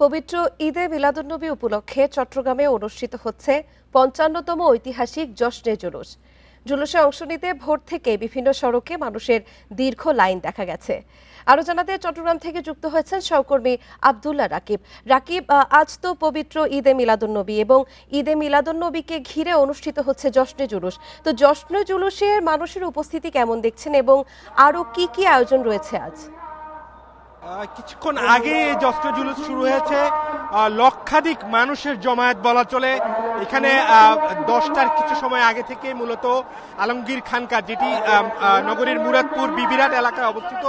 পবিত্র ঈদে মিলাদুন্নবী উপলক্ষে চট্টগ্রামে অনুষ্ঠিত হচ্ছে ৫৫তম ঐতিহাসিক জশ্নে জুলুস। জুলুসে অংশ নিতে ভোর থেকে বিভিন্ন সড়কে মানুষের দীর্ঘ লাইন দেখা গেছে। আরো জানাতে চট্টগ্রাম থেকে যুক্ত হয়েছেন সহকর্মী আব্দুল্লাহ রাকিব। রাকিব, আজ তো পবিত্র ঈদে মিলাদুন্নবী এবং ঈদে মিলাদুন্নবীকে ঘিরে অনুষ্ঠিত হচ্ছে জশ্নে জুলুস। তো জশ্নে জুলুসের মানুষের উপস্থিতি কেমন দেখছেন এবং আরো কি কি আয়োজন রয়েছে আজ? কিছুক্ষণ আগে এই জশ্নে জুলুস শুরু হয়েছে। লক্ষাধিক মানুষের জমায়েত বলা চলে। এখানে 10টার কিছু সময় আগে থেকে মূলত আলমগীর খানকা, যেটি নগরীর মুরাদপুর বিবিরাট এলাকায় অবস্থিত,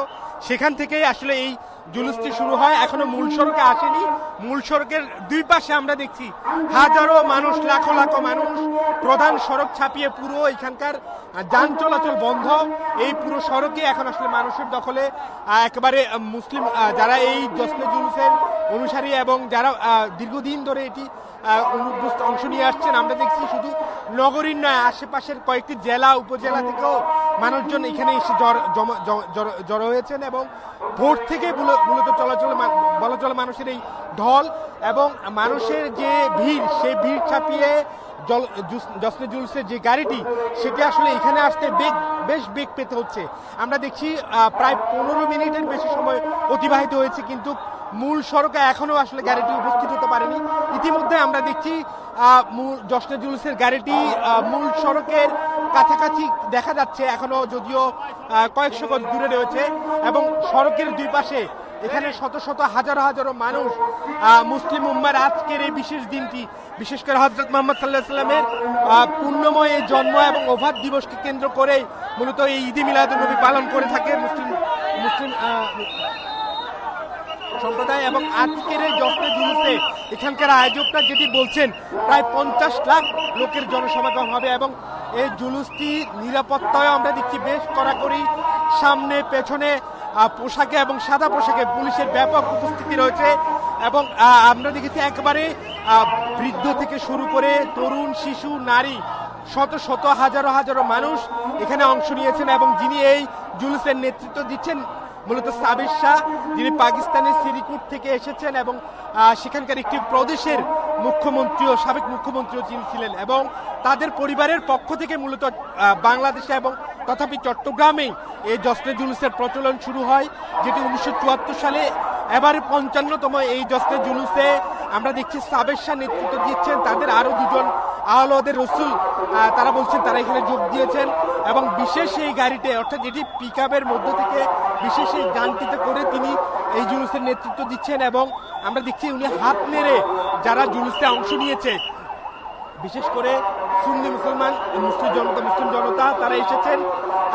সেখান থেকেই আসলে এই জুলুসটি শুরু হয়। এখনো মূল সড়কে আসেনি। মূল সড়কের দুই পাশে আমরা দেখছি হাজারো মানুষ, লাখো লাখো মানুষ। প্রধান সড়ক ছাপিয়ে পুরো এখানকার যান চলাচল বন্ধ। এই পুরো সড়কে এখন আসলে মানুষের দখলে। একেবারে মুসলিম যারা এই জশ্নে জুলুসের অনুসারী এবং যারা দীর্ঘদিন ধরে এটি অংশ নিয়ে আসছেন, আমরা দেখছি শুধু নগরীর নয়, আশেপাশের কয়েকটি জেলা উপজেলা থেকেও মানুষজন এখানে এসে জড়ো হয়েছেন এবং ভোর থেকে মূলত বলা চলে মানুষের এই ঢল এবং মানুষের যে ভিড়, সেই ভিড় ছাপিয়ে জশ্নে জুলুসের যে গাড়িটি, সেটি আসলে এখানে আসতে বেশ বেগ পেতে হচ্ছে। আমরা দেখছি প্রায় 15 মিনিটের বেশি সময় অতিবাহিত হয়েছে, কিন্তু মূল সড়কে এখনো আসলে গাড়িটি উপস্থিত হতে পারেনি। ইতিমধ্যে আমরা দেখছি জশ্নে জুলুসের গাড়িটি মূল সড়কের কাছাকাছি দেখা যাচ্ছে, এখনো যদিও কয়েকশো গজ দূরে রয়েছে এবং সড়কের দুই পাশে এখানে শত শত হাজারো হাজারো মানুষ মুসলিম উম্মার আজকের এই বিশেষ দিনটি, বিশেষ করে হযরত মুহাম্মদ সাল্লাল্লাহু আলাইহি সাল্লামের পুণ্যময় এই জন্ম এবং ওফাত দিবসকে কেন্দ্র করে মূলত এই ঈদে মিলাদুন্নবী পালন করে থাকে মুসলিম সম্প্রদায়। এবং আজকের এই জশ্নে জুলুসে এখানকার আয়োজকরা যেটি বলছেন, প্রায় 50 লাখ লোকের জনসমাগম হবে এবং এই জুলুসটি নিরাপত্তায় আমরা দেখছি বেশ কড়াকড়ি। সামনে পেছনে পোশাকে এবং সাদা পোশাকে পুলিশের ব্যাপক উপস্থিতি রয়েছে এবং আমরা দেখেছি একেবারে বৃদ্ধ থেকে শুরু করে তরুণ, শিশু, নারী, শত শত হাজারো হাজারো মানুষ এখানে অংশ নিয়েছেন এবং যিনি এই জুলুসের নেতৃত্ব দিচ্ছেন মূলত সাবির শাহ, যিনি পাকিস্তানের সিরিকুট থেকে এসেছেন এবং সেখানকার একটি প্রদেশের মুখ্যমন্ত্রী ও সাবেক মুখ্যমন্ত্রীও যিনি ছিলেন এবং তাদের পরিবারের পক্ষ থেকে মূলত বাংলাদেশে এবং তথাপি চট্টগ্রামে এই জশ্নে জুলুসের প্রচলন শুরু হয়, যেটি 1974 সালে। এবারে 55তম এই জশ্নে জুলুসে আমরা দেখছি সাবের শাহ নেতৃত্ব দিচ্ছেন, তাদের আরো দুজন আহলদের রসুল তারা বলছেন তারা এখানে যোগ দিয়েছেন এবং বিশেষ এই গাড়িতে, অর্থাৎ যেটি পিকআপের মধ্য থেকে বিশেষ এই যানটিতে করে তিনি এই জুলুসের নেতৃত্ব দিচ্ছেন এবং আমরা দেখছি উনি হাত নেড়ে যারা জুলুসে অংশ নিয়েছে, বিশেষ করে সুন্নি মুসলমান, মুসলিম জনতা, তারা এসেছেন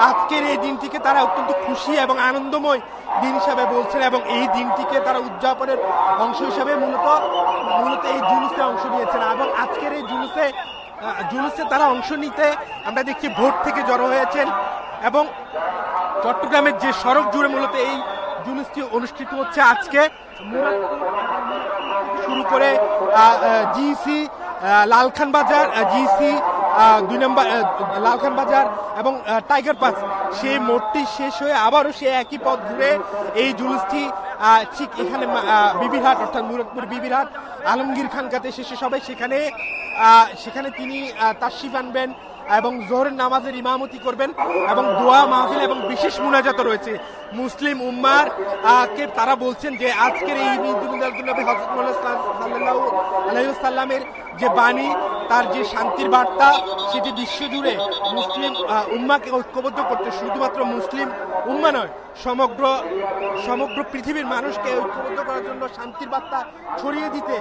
আজকের এই দিনটিকে তারা অত্যন্ত খুশি এবং আনন্দময় দিন হিসাবে বলছেন এবং এই দিনটিকে তারা উদযাপনের অংশ হিসাবে মূলত এই জুলুসে অংশ নিয়েছেন এবং আজকের এই জুলুসে তারা অংশ নিতে আমরা দেখছি ভোর থেকে জড়ো হয়েছেন এবং চট্টগ্রামের যে সড়ক জুড়ে মূলত এই জুলুসটি অনুষ্ঠিত হচ্ছে আজকে, শুরু করে জিসি লালখান বাজার, জিসি 2 নম্বর লালখান বাজার এবং টাইগার পাস, সেই মোড়টি শেষ হয়ে আবারও সে একই পথ ঘুরে এই জুলুসটি ঠিক এখানে বিবিরহাট, অর্থাৎ মুরাদপুর বিবিরহাট আলমগীর খানকাতে শেষে সবাই সেখানে তিনি তাশরিফ আনবেন এবং জোহরের নামাজের ইমামতি করবেন এবং দোয়া মাহফিল এবং বিশেষ মুনাজাত রয়েছে মুসলিম উম্মার কে। তারা বলছেন যে আজকের এই ঈদুল নবী হযরত মুহাম্মদ সাল্লাল্লাহু আলাইহি ওয়াসাল্লামের যে বাণী, তার যে শান্তির বার্তা, সেটি বিশ্বজুড়ে মুসলিম উম্মাকে ঐক্যবদ্ধ করতে, শুধুমাত্র মুসলিম উম্মা নয়, সমগ্র পৃথিবীর মানুষকে ঐক্যবদ্ধ করার জন্য শান্তির বার্তা ছড়িয়ে দিতে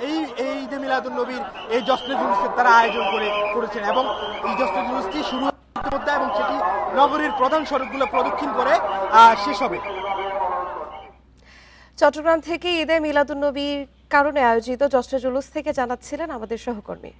এই ঈদে মিলাদুন্নবীর এই জশ্নে জুলুসের তারা আয়োজন করেছেন এবং এই জশ্নে জুলুসটি শুরু হতে এবং সেটি নগরীর প্রধান সড়কগুলো প্রদক্ষিণ করে শেষ হবে। চট্টগ্রাম থেকে ঈদে মিলাদুন্নবীর কারণে আয়োজিত জশ্নে জুলুস থেকে জানাচ্ছিলেন আমাদের সহকর্মী।